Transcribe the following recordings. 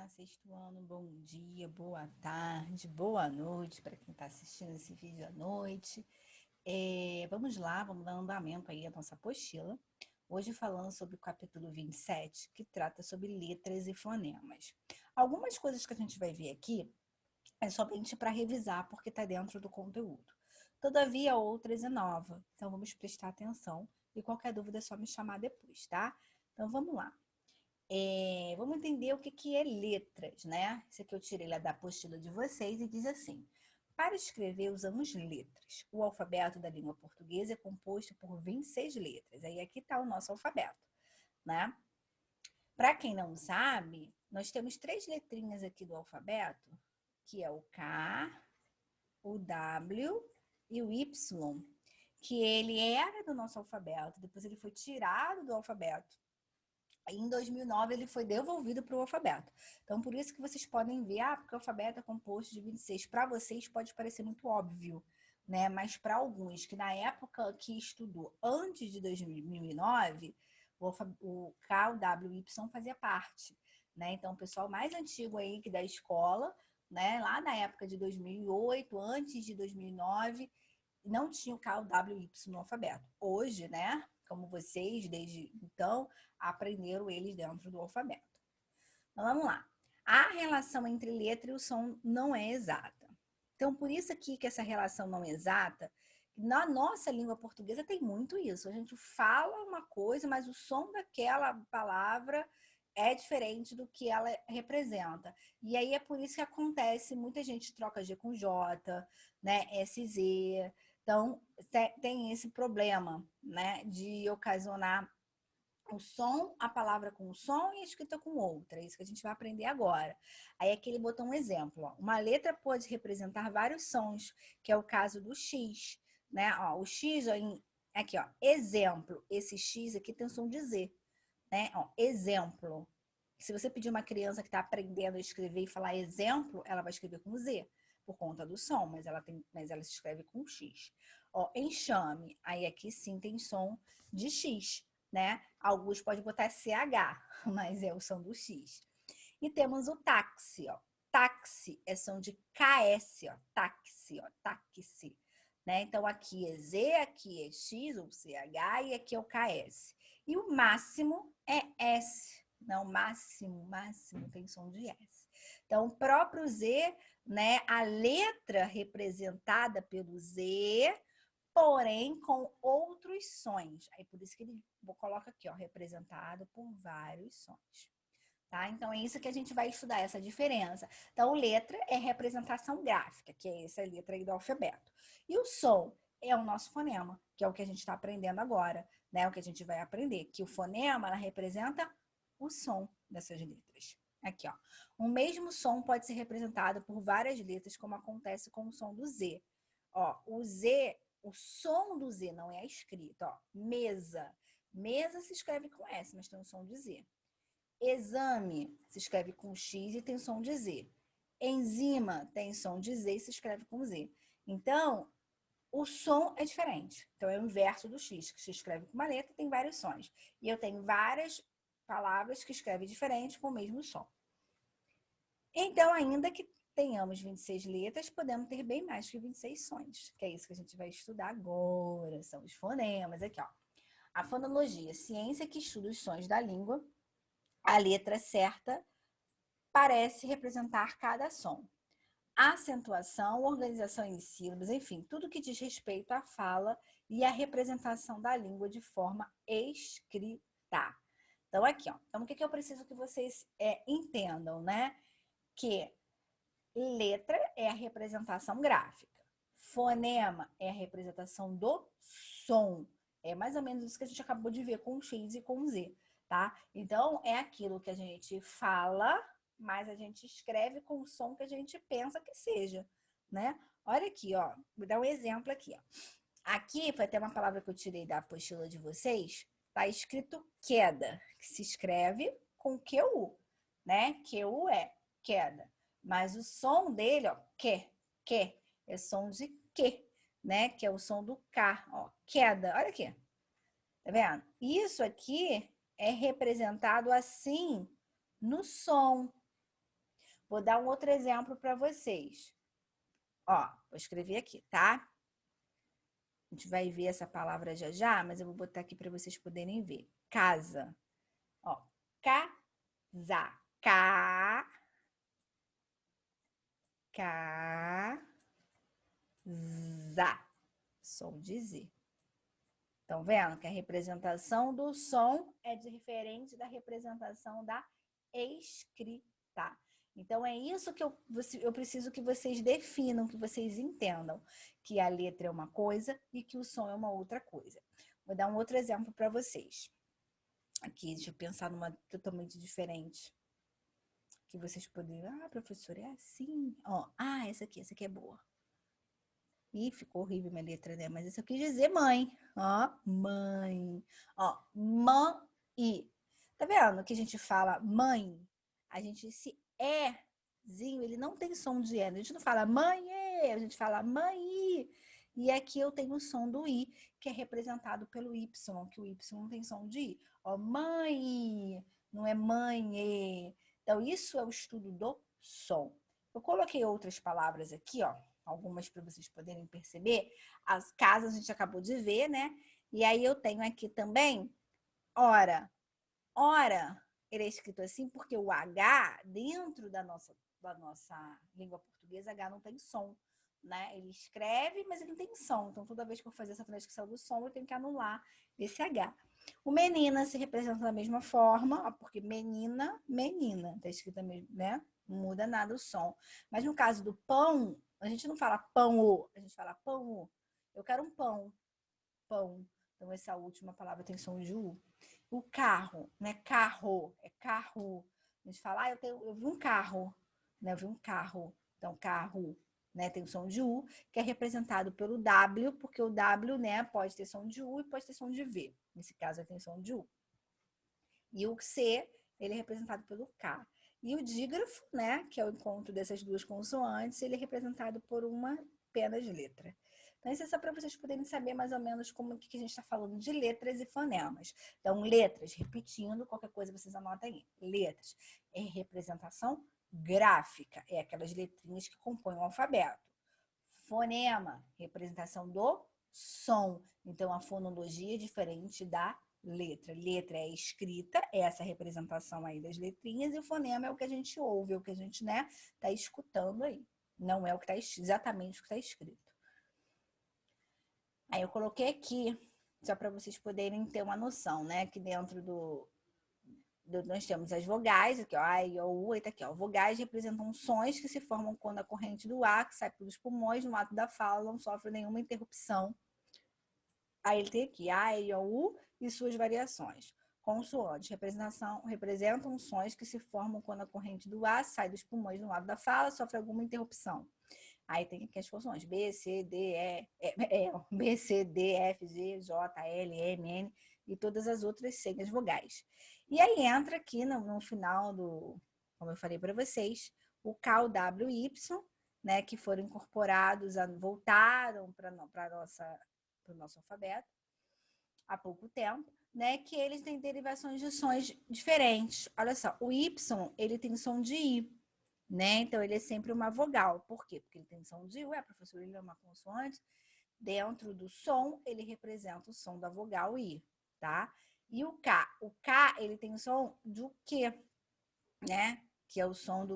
sexto ano, bom dia, boa tarde, boa noite para quem está assistindo esse vídeo à noite. Vamos lá, vamos dar andamento aí à nossa apostila. Hoje falando sobre o capítulo 27, que trata sobre letras e fonemas. Algumas coisas que a gente vai ver aqui é somente para revisar, porque está dentro do conteúdo. Todavia, outras é nova, então vamos prestar atenção e qualquer dúvida é só me chamar depois, tá? Então vamos lá. Vamos entender o que é letras, né? Isso aqui eu tirei lá da apostila de vocês e diz assim: para escrever usamos letras. O alfabeto da língua portuguesa é composto por 26 letras. Aí aqui está o nosso alfabeto, né? Para quem não sabe, nós temos 3 letrinhas aqui do alfabeto, que é o K, o W e o Y, que ele era do nosso alfabeto, depois ele foi tirado do alfabeto. Em 2009, ele foi devolvido para o alfabeto. Então, por isso que vocês podem ver, porque o alfabeto é composto de 26. Para vocês pode parecer muito óbvio, né? Mas para alguns que na época que estudou antes de 2009, o K, o W e o Y fazia parte, né? Então, o pessoal mais antigo aí que da escola, né? Lá na época de 2008, antes de 2009, não tinha o K, o W e o Y no alfabeto. Hoje, né? Como vocês, desde então, aprenderam eles dentro do alfabeto. Então, vamos lá. A relação entre letra e o som não é exata. Então, por isso aqui que essa relação não é exata, na nossa língua portuguesa tem muito isso. A gente fala uma coisa, mas o som daquela palavra é diferente do que ela representa. E aí é por isso que acontece, muita gente troca G com J, né, SZ. Então, tem esse problema, né, de ocasionar o som, a palavra com som e a escrita com outra. É isso que a gente vai aprender agora. Aí aqui ele botou um exemplo. Ó. Uma letra pode representar vários sons, que é o caso do X, né? Ó, o X, ó, aqui, ó, exemplo. Esse X aqui tem o som de Z, né? Ó, exemplo. Se você pedir uma criança que está aprendendo a escrever e falar exemplo, ela vai escrever com Z, por conta do som, mas ela se escreve com X. Ó, enxame, aí aqui sim tem som de X, né? Alguns podem botar CH, mas é o som do X. E temos o táxi, ó. Táxi é som de KS, ó. Táxi, ó. Táxi. Né? Então, aqui é Z, aqui é X ou CH e aqui é o KS. E o máximo é S. Não, máximo tem som de S. Então, o próprio Z, né? A letra representada pelo Z, porém com outros sons. Aí por isso que ele coloca aqui, ó, representado por vários sons. Tá? Então é isso que a gente vai estudar, essa diferença. Então, letra é representação gráfica, que é essa letra aí do alfabeto. E o som é o nosso fonema, que é o que a gente está aprendendo agora, né? O que a gente vai aprender, que o fonema ela representa o som dessas letras. Aqui, ó. O mesmo som pode ser representado por várias letras, como acontece com o som do Z. Ó, o Z, o som do Z não é escrito, ó. Mesa. Mesa se escreve com S, mas tem um som de Z. Exame se escreve com X e tem som de Z. Enzima tem som de Z e se escreve com Z. Então, o som é diferente. Então, é o inverso do X, que se escreve com uma letra e tem vários sons. E eu tenho várias palavras que escrevem diferente com o mesmo som. Então, ainda que tenhamos 26 letras, podemos ter bem mais que 26 sons, que é isso que a gente vai estudar agora, são os fonemas. Aqui, ó. A fonologia, ciência que estuda os sons da língua, a letra certa parece representar cada som. A acentuação, organização em sílabas, enfim, tudo que diz respeito à fala e à representação da língua de forma escrita. Então, aqui, ó. Então, o que eu preciso que vocês entendam, né? Que letra é a representação gráfica. Fonema é a representação do som. É mais ou menos isso que a gente acabou de ver com X e com Z, tá? Então, é aquilo que a gente fala, mas a gente escreve com o som que a gente pensa que seja, né? Olha aqui, ó. Vou dar um exemplo aqui, ó. Aqui, foi até uma palavra que eu tirei da apostila de vocês, tá escrito queda, que se escreve com QU, né? QU é queda. Mas o som dele, ó, que, é som de que, né? Que é o som do K, ó, queda. Olha aqui, tá vendo? Isso aqui é representado assim no som. Vou dar um outro exemplo para vocês. Ó, vou escrever aqui, tá? A gente vai ver essa palavra já já, mas eu vou botar aqui para vocês poderem ver. Casa. Ó, casa. Za. Som de Z. Estão vendo que a representação do som é diferente da representação da escrita. Então, é isso que eu preciso que vocês definam, que vocês entendam. Que a letra é uma coisa e que o som é uma outra coisa. Vou dar um outro exemplo para vocês. Aqui, deixa eu pensar numa totalmente diferente. Que vocês poderiam... Ah, professora, é assim. Ó, essa aqui é boa. Ih, ficou horrível minha letra, né? Mas isso eu quis dizer mãe. Ó, mãe. Ó, mãe. Tá vendo que a gente fala mãe? A gente, esse ézinho, ele não tem som de é. A gente não fala mãe, a gente fala mãe. E aqui eu tenho o som do i, que é representado pelo y, que o y não tem som de i. Ó, mãe, não é mãe. Então, isso é o estudo do som. Eu coloquei outras palavras aqui, ó. Algumas para vocês poderem perceber. As casas a gente acabou de ver, né? E aí eu tenho aqui também, hora. Hora, ele é escrito assim porque o H, dentro da nossa língua portuguesa, H não tem som, né? Ele escreve, mas ele não tem som. Então, toda vez que eu fazer essa transcrição do som, eu tenho que anular esse H. O menina se representa da mesma forma, porque menina, menina. Tá escrito mesmo, né? Não muda nada o som. Mas no caso do pão, a gente não fala pão, a gente fala pão. Eu quero um pão. Pão. Então, essa última palavra tem som de U. O carro, né? Carro, é carro. A gente fala, eu vi um carro, né? Eu vi um carro. Então, carro, né? Tem o som de U, que é representado pelo W, porque o W, né? Pode ter som de U e pode ter som de V. Nesse caso, ele tem som de U. E o C, ele é representado pelo K. E o dígrafo, né? Que é o encontro dessas duas consoantes, ele é representado por uma apenas letra. Então, isso é só para vocês poderem saber mais ou menos como que a gente está falando de letras e fonemas. Então, letras, repetindo, qualquer coisa vocês anotam aí. Letras é representação gráfica, é aquelas letrinhas que compõem o alfabeto. Fonema, representação do som. Então, a fonologia é diferente da letra. Letra é escrita, é essa representação aí das letrinhas, e o fonema é o que a gente ouve, é o que a gente, né, tá escutando aí. Não é o que tá exatamente o que está escrito. Aí eu coloquei aqui, só para vocês poderem ter uma noção, né? Que dentro nós temos as vogais, aqui ó, A, I, O, U, e tá aqui ó. Vogais representam sons que se formam quando a corrente do ar, que sai pelos pulmões, no ato da fala, não sofre nenhuma interrupção. Aí ele tem aqui A, I, O, U e suas variações. Consoantes representam sons que se formam quando a corrente do ar sai dos pulmões no ato da fala, sofre alguma interrupção. Aí tem aqui as consoantes B, C, D, B, C, D, F, G, J, L, M, N e todas as outras senhas vogais. E aí entra aqui no final como eu falei para vocês, o K, o W e Y, né, que foram incorporados, voltaram para o nosso alfabeto há pouco tempo, né, que eles têm derivações de sons diferentes. Olha só, o Y, ele tem som de I, né? Então, ele é sempre uma vogal. Por quê? Porque ele tem som de U, professor, ele é uma consoante. Dentro do som, ele representa o som da vogal I, tá? E o K? O K, ele tem o som do Q, né? Que é o som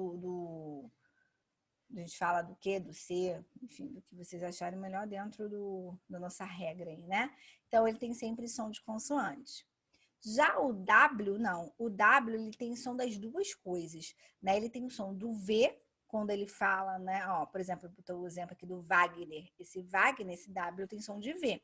a gente fala do Q, do C, enfim, do que vocês acharem melhor dentro da nossa regra aí, né? Então, ele tem sempre som de consoante. Já o W, não. O W, ele tem som das duas coisas, né? Ele tem o som do V, quando ele fala, né? Ó, por exemplo, o exemplo aqui do Wagner. Esse Wagner, esse W, tem som de V.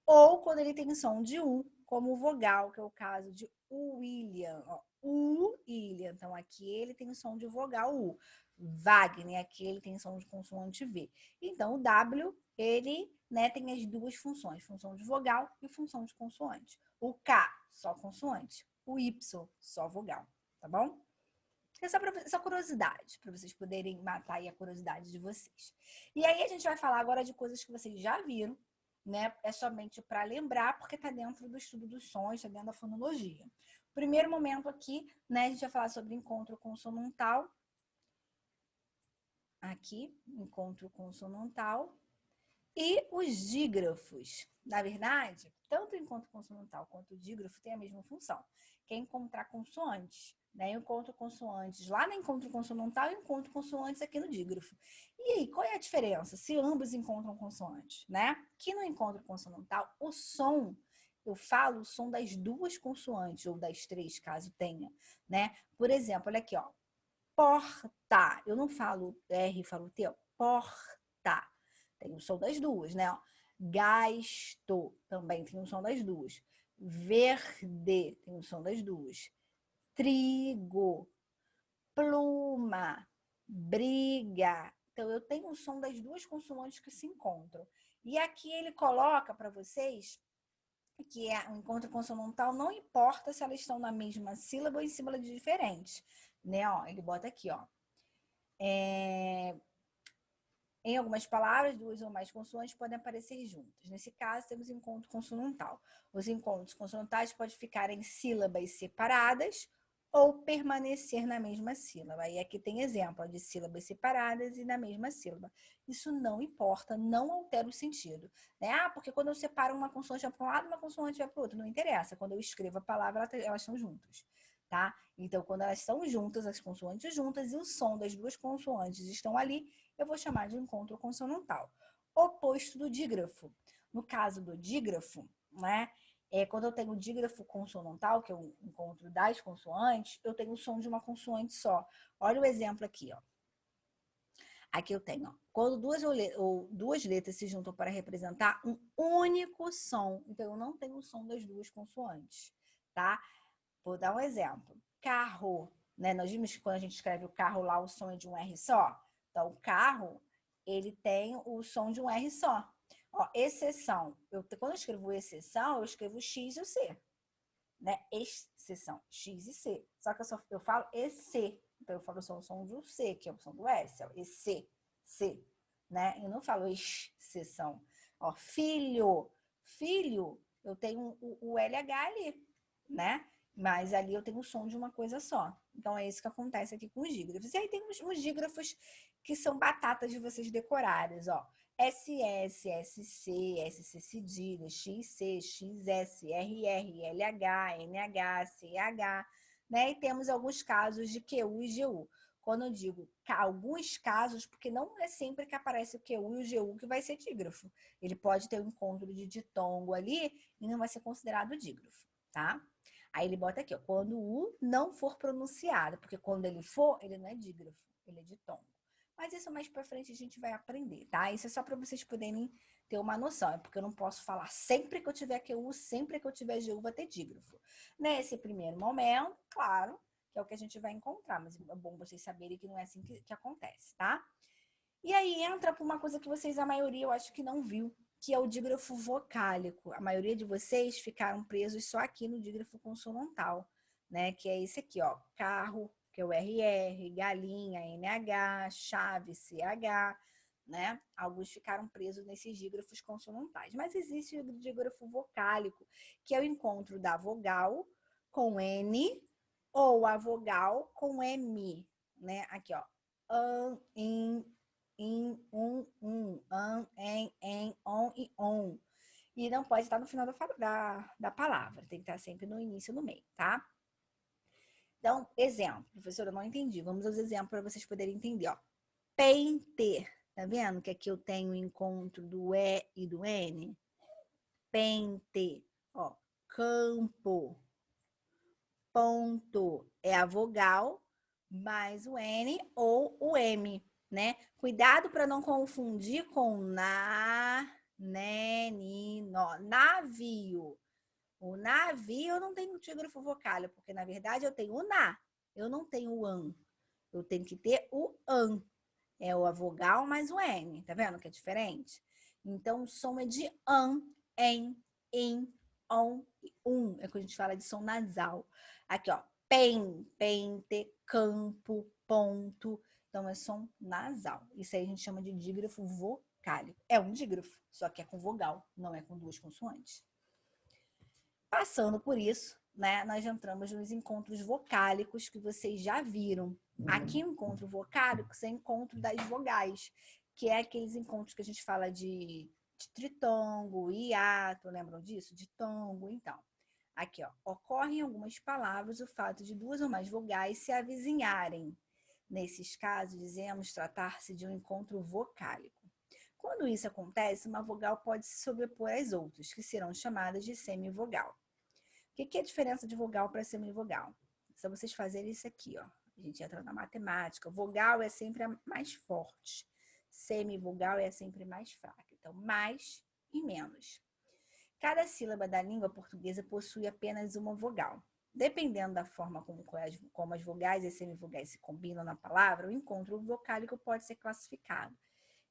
Ou quando ele tem som de U, como vogal, que é o caso de William. Ó, William. Então, aqui ele tem som de vogal U. Wagner, aqui ele tem som de consoante V. Então, o W, ele, né, tem as duas funções, função de vogal e função de consoante. O K, só consoante. O Y, só vogal, tá bom? Essa curiosidade, para vocês poderem matar aí a curiosidade de vocês. E aí a gente vai falar agora de coisas que vocês já viram, né? É somente para lembrar, porque está dentro do estudo dos sons, está dentro da fonologia. Primeiro momento aqui, né? A gente vai falar sobre encontro consonantal aqui, encontro consonantal, e os dígrafos. Na verdade, tanto o encontro consonantal quanto o dígrafo têm a mesma função, que é encontrar consoantes. Né? Eu encontro consoantes lá no encontro consonantal e encontro consoantes aqui no dígrafo. E aí, qual é a diferença se ambos encontram consoantes? Né? Que no encontro consonantal, o som, eu falo o som das duas consoantes, ou das três, caso tenha. Né? Por exemplo, olha aqui, ó. Porta. Eu não falo R, falo T, ó. Porta. Tem o som das duas, né? Ó. Gasto. Também tem o som das duas. Verde. Tem o som das duas. Trigo. Pluma. Briga. Então, eu tenho o som das duas consoantes que se encontram. E aqui ele coloca para vocês que é um encontro consonantal, não importa se elas estão na mesma sílaba ou em sílabas diferentes, né? Ó, ele bota aqui, ó. Em algumas palavras, duas ou mais consoantes podem aparecer juntas. Nesse caso, temos encontro consonantal. Os encontros consonantais podem ficar em sílabas separadas ou permanecer na mesma sílaba. E aqui tem exemplo de sílabas separadas e na mesma sílaba. Isso não importa, não altera o sentido. Né? Ah, porque quando eu separo uma consoante vai para um lado, uma consoante vai para o outro. Não interessa. Quando eu escrevo a palavra, elas estão juntas. Tá? Então, quando elas estão juntas, as consoantes juntas e o som das duas consoantes estão ali, eu vou chamar de encontro consonantal. Oposto do dígrafo. No caso do dígrafo, né? Quando eu tenho o dígrafo consonantal, que é o encontro das consoantes, eu tenho o som de uma consoante só. Olha o exemplo aqui, ó. Aqui eu tenho, ó, quando duas letras se juntam para representar um único som, então eu não tenho o som das duas consoantes, tá? Vou dar um exemplo. Carro, né? Nós vimos que quando a gente escreve o carro lá, o som é de um R só. Então, o carro, ele tem o som de um R só. Ó, exceção. Quando eu escrevo exceção, eu escrevo X e o C. Né? Exceção, X e C. Só que eu falo EC. Então, eu falo o som do C, que é o som do S. Ó, EC, C. Né? Eu não falo exceção. Ó, filho. Filho, eu tenho o LH ali, né? Mas ali eu tenho o som de uma coisa só. Então, é isso que acontece aqui com os dígrafos. E aí tem os dígrafos que são batatas de vocês decorarem, ó. SS, SC, SC cedilha, XC, XS, RR, LH, NH, CH, né? E temos alguns casos de QU e GU. Quando eu digo alguns casos, porque não é sempre que aparece o QU e o GU que vai ser dígrafo. Ele pode ter um encontro de ditongo ali e não vai ser considerado dígrafo, tá? Aí ele bota aqui, ó, quando o U não for pronunciado, porque quando ele for, ele não é dígrafo, ele é ditongo. Mas isso mais pra frente a gente vai aprender, tá? Isso é só para vocês poderem ter uma noção. É porque eu não posso falar sempre que eu tiver QU, sempre que eu tiver GU, vai ter dígrafo. Nesse primeiro momento, claro, que é o que a gente vai encontrar, mas é bom vocês saberem que não é assim que acontece, tá? E aí entra para uma coisa que vocês, a maioria, eu acho que não viu, que é o dígrafo vocálico. A maioria de vocês ficaram presos só aqui no dígrafo consonantal, né? Que é esse aqui, ó, carro, que é o RR, galinha, NH, chave, CH, né? Alguns ficaram presos nesses dígrafos consonantais. Mas existe o dígrafo vocálico, que é o encontro da vogal com N ou a vogal com M, né? Aqui, ó, in, an, em, on e on. E não pode estar no final da palavra, tem que estar sempre no início e no meio, tá? Então, exemplo, professora, eu não entendi. Vamos aos exemplos para vocês poderem entender, ó. Pente, tá vendo que aqui eu tenho o encontro do E e do N? Pente, ó. Campo, ponto, é a vogal mais o N ou o M, né? Cuidado para não confundir com né, ni, nó. Navio. O navio eu não tenho dígrafo vocálico, porque na verdade eu tenho o na, eu não tenho o an. Eu tenho que ter o an. É a vogal mais o N, tá vendo que é diferente? Então o som é de an, em, in, on e É que a gente fala de som nasal. Aqui, ó, pente, campo, ponto. Então é som nasal. Isso aí a gente chama de dígrafo vocálico. É um dígrafo, só que é com vogal, não é com duas consoantes. Passando por isso, né, nós entramos nos encontros vocálicos que vocês já viram. Aqui, o encontro vocálico é o encontro das vogais, que é aqueles encontros que a gente fala de tritongo, hiato, lembram disso? Ditongo, então. Aqui, ó, ocorre em algumas palavras o fato de duas ou mais vogais se avizinharem. Nesses casos, dizemos tratar-se de um encontro vocálico. Quando isso acontece, uma vogal pode se sobrepor às outras, que serão chamadas de semivogal. O que é a diferença de vogal para semivogal? Só vocês fazerem isso aqui, ó. A gente entra na matemática. Vogal é sempre a mais forte. Semivogal é sempre mais fraca. Então, mais e menos. Cada sílaba da língua portuguesa possui apenas uma vogal. Dependendo da forma como as vogais e as semivogais se combinam na palavra, o encontro vocálico pode ser classificado.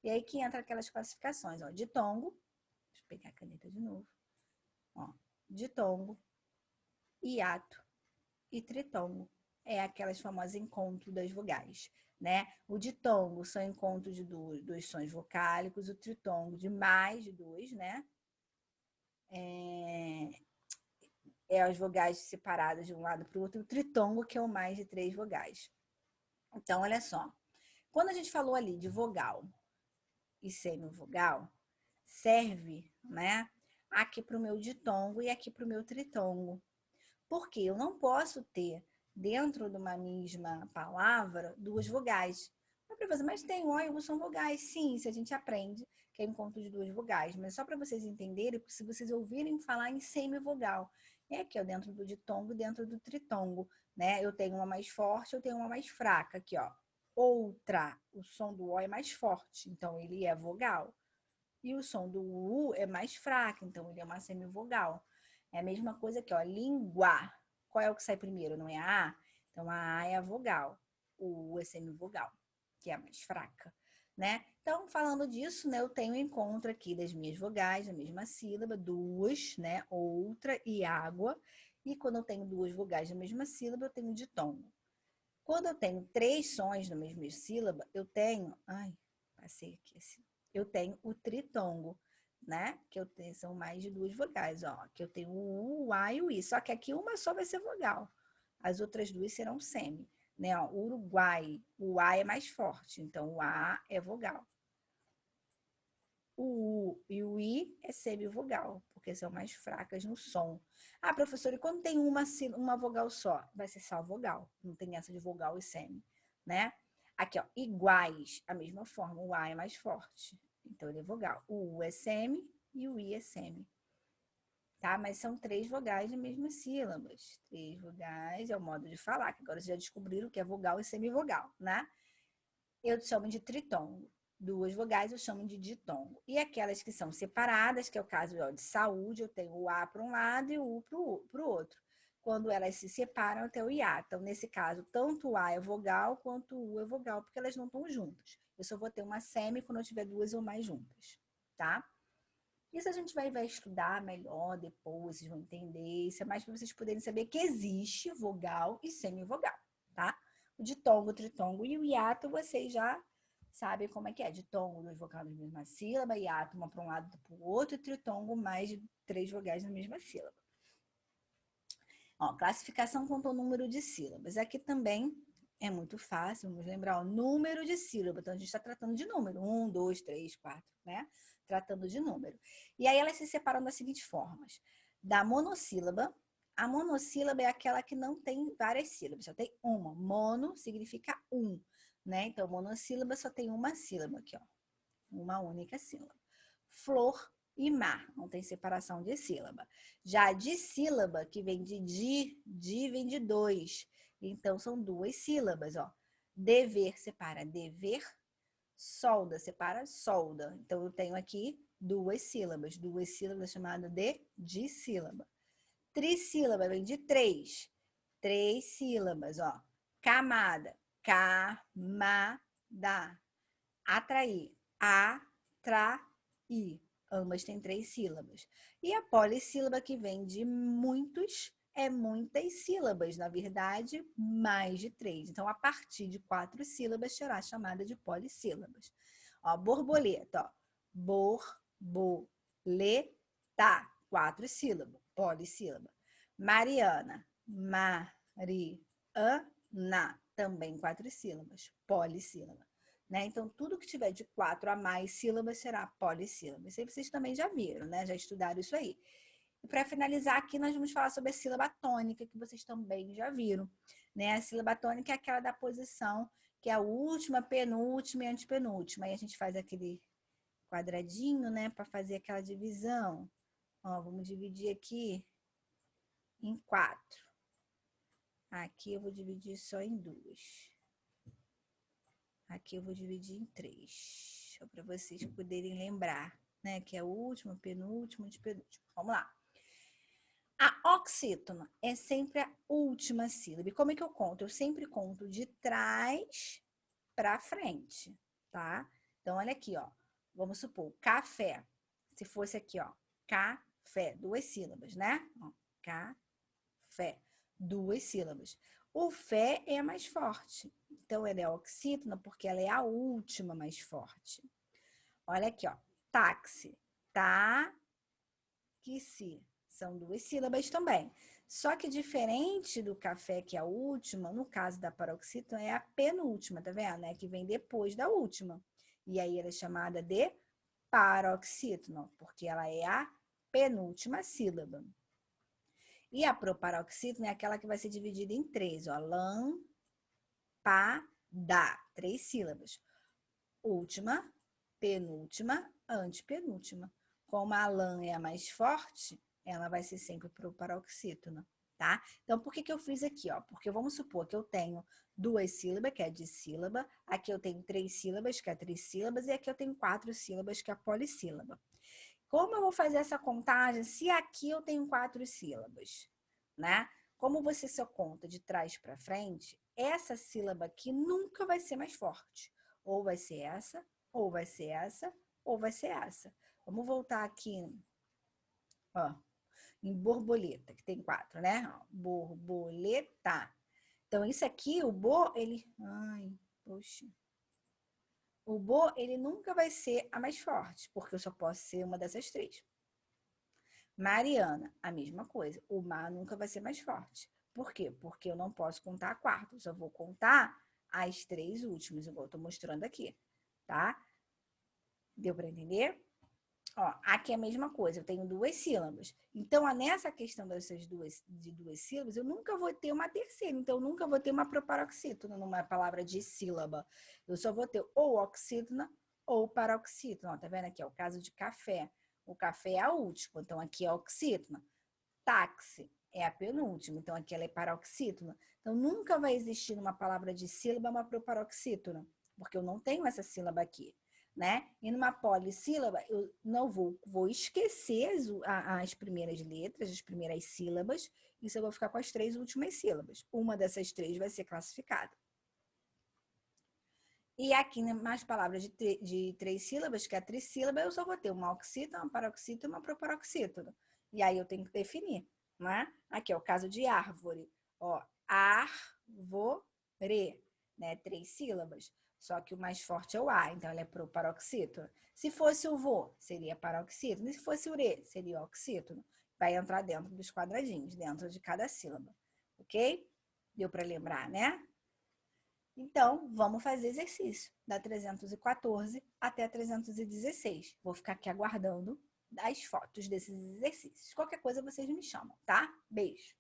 E aí que entra aquelas classificações, ó, ditongo, deixa eu pegar a caneta de novo, ó, ditongo, hiato e tritongo. É aquelas famosas encontros das vogais, né? O ditongo são encontros de dois sons vocálicos, o tritongo de mais de dois, né? As vogais separadas de um lado para o outro, e o tritongo, que é o mais de 3 vogais. Então, olha só. Quando a gente falou ali de vogal e semivogal, serve, né, aqui para o meu ditongo e aqui para o meu tritongo. Porque eu não posso ter, dentro de uma mesma palavra, duas vogais. Mas tem O e U são vogais. Sim, se a gente aprende que é encontro de duas vogais. Mas só para vocês entenderem, porque se vocês ouvirem falar em semivogal, é aqui, ó, dentro do ditongo e dentro do tritongo, né? Eu tenho uma mais forte, eu tenho uma mais fraca. Aqui, ó. Outra, o som do O é mais forte, então ele é vogal. E o som do U é mais fraco, então ele é uma semivogal. É a mesma coisa aqui, ó, língua. Qual é o que sai primeiro? Não é a A? Então a A é a vogal, o U é semivogal, que é a mais fraca, né? Então, falando disso, né, eu tenho o encontro aqui das minhas vogais, a mesma sílaba, duas, né, outra e água. E quando eu tenho duas vogais na mesma sílaba, eu tenho ditongo. Quando eu tenho três sons na mesma sílaba, eu tenho... Ai, passei aqui assim. Eu tenho o tritongo, né? Que eu tenho, são mais de duas vogais, ó. Que eu tenho o U, o A e o I. Só que aqui uma só vai ser vogal. As outras duas serão semi, né? Ó, Uruguai, o A é mais forte, então o A é vogal. O U e o I é semivogal, porque são mais fracas no som. Ah, professora, e quando tem uma vogal só? Vai ser só vogal, não tem essa de vogal e semi, né? Aqui, ó, iguais, a mesma forma, o A é mais forte, então ele é vogal. O U é semi e o I é semi, tá? Mas são três vogais de mesmas sílabas. Três vogais é o modo de falar, que agora vocês já descobriram o que é vogal e semivogal, né? Eu chamo de tritongo. Duas vogais eu chamo de ditongo. E aquelas que são separadas, que é o caso ó, de saúde, eu tenho o A para um lado e o U para o outro. Quando elas se separam, eu tenho o IA. Então, nesse caso, tanto o A é vogal quanto o U é vogal, porque elas não estão juntas. Eu só vou ter uma semi quando eu tiver duas ou mais juntas, tá? Isso a gente vai estudar melhor depois, vocês vão entender. Isso é mais para vocês poderem saber que existe vogal e semivogal, tá? O ditongo, o tritongo e o hiato, vocês já sabem como é que é. Ditongo, duas vogais na mesma sílaba, hiato, uma para um lado para o outro, e tritongo, mais de três vogais na mesma sílaba. Ó, classificação quanto ao número de sílabas. Aqui também é muito fácil, vamos lembrar, o número de sílabas. Então, a gente está tratando de número. 1, 2, 3, 4, né? Tratando de número. E aí, elas se separam das seguintes formas. Da monossílaba. A monossílaba é aquela que não tem várias sílabas, só tem uma. Mono significa um, né? Então, monossílaba só tem uma sílaba aqui, ó. Uma única sílaba. Flor e mar, não tem separação de sílaba. Já dissílaba, que vem de di vem de dois. Então, são duas sílabas, ó. Dever separa dever, solda separa solda. Então, eu tenho aqui duas sílabas chamadas de dissílaba. Trissílaba vem de três. Três sílabas, ó. Camada, camada. Atrair, atrair. Ambas têm três sílabas. E a polissílaba, que vem de muitos, é muitas sílabas. Na verdade, mais de três. Então, a partir de 4 sílabas, será chamada de polissílabas. Ó, borboleta, ó. Borboleta, 4 sílabas, polissílaba. Mariana, Mariana, também 4 sílabas, polissílaba. Né? Então, tudo que tiver de 4 a mais sílabas será polissílaba. Isso aí vocês também já viram, né? Já estudaram isso aí. E para finalizar aqui, nós vamos falar sobre a sílaba tônica, que vocês também já viram. Né? A sílaba tônica é aquela da posição, que é a última, penúltima e antepenúltima. Aí a gente faz aquele quadradinho, né? Para fazer aquela divisão. Ó, vamos dividir aqui em 4. Aqui eu vou dividir só em 2. Aqui eu vou dividir em 3. Só para vocês poderem lembrar, né? Que é o último, penúltimo, antepenúltimo. Vamos lá. A oxítona é sempre a última sílaba. E como é que eu conto? Eu sempre conto de trás para frente, tá? Então, olha aqui, ó. Vamos supor, café. Se fosse aqui, ó, café, 2 sílabas, né? Ó, café, 2 sílabas. O fé é a mais forte. Então, ela é oxítona porque ela é a última mais forte. Olha aqui, ó. Táxi. Táxi. São 2 sílabas também. Só que diferente do café, que é a última, no caso da paroxítona, é a penúltima, tá vendo? É que vem depois da última. E aí ela é chamada de paroxítona, porque ela é a penúltima sílaba. E a proparoxítona é aquela que vai ser dividida em 3, ó. Lâmpada, 3 sílabas. Última, penúltima, antepenúltima. Como a lã é a mais forte, ela vai ser sempre proparoxítona, tá? Então, por que eu fiz aqui, ó? Porque vamos supor que eu tenho 2 sílabas, que é dissílaba, aqui eu tenho 3 sílabas, que é trissílabas, e aqui eu tenho 4 sílabas, que é polissílaba. Como eu vou fazer essa contagem se aqui eu tenho 4 sílabas, né? Como você só conta de trás para frente, essa sílaba aqui nunca vai ser mais forte. Ou vai ser essa, ou vai ser essa, ou vai ser essa. Vamos voltar aqui, ó, em borboleta, que tem 4, né? Ó, borboleta. Então, isso aqui, o bo, ele... Ai, poxa. O bo, ele nunca vai ser a mais forte, porque eu só posso ser uma dessas 3. Mariana, a mesma coisa. O mar nunca vai ser mais forte. Por quê? Porque eu não posso contar a quarta. Eu só vou contar as 3 últimas, igual eu tô mostrando aqui, tá? Deu para entender? Ó, aqui é a mesma coisa, eu tenho 2 sílabas. Então, nessa questão dessas de 2 sílabas, eu nunca vou ter uma terceira. Então, eu nunca vou ter uma proparoxítona numa palavra de sílaba. Eu só vou ter ou oxítona ou paroxítona. Ó, tá vendo aqui? É o caso de café. O café é a última, então aqui é oxítona. Táxi é a penúltima, então aqui ela é paroxítona. Então, nunca vai existir numa palavra de sílaba uma proparoxítona, porque eu não tenho essa sílaba aqui. Né? E numa polissílaba, eu não vou esquecer as primeiras letras, as primeiras sílabas, isso eu vou ficar com as 3 últimas sílabas. Uma dessas 3 vai ser classificada. E aqui, nas palavras de 3 sílabas, que é a trissílaba, eu só vou ter uma oxítona, uma paroxítona e uma proparoxítona. E aí eu tenho que definir, né? Aqui é o caso de árvore. Ó, árvore, né? 3 sílabas. Só que o mais forte é o A, então ela é proparoxítona. Se fosse o vô, seria paroxítona. E se fosse o re, seria oxítona. Vai entrar dentro dos quadradinhos, dentro de cada sílaba. Ok? Deu para lembrar, né? Então, vamos fazer exercício da 314 até a 316. Vou ficar aqui aguardando as fotos desses exercícios. Qualquer coisa vocês me chamam, tá? Beijo!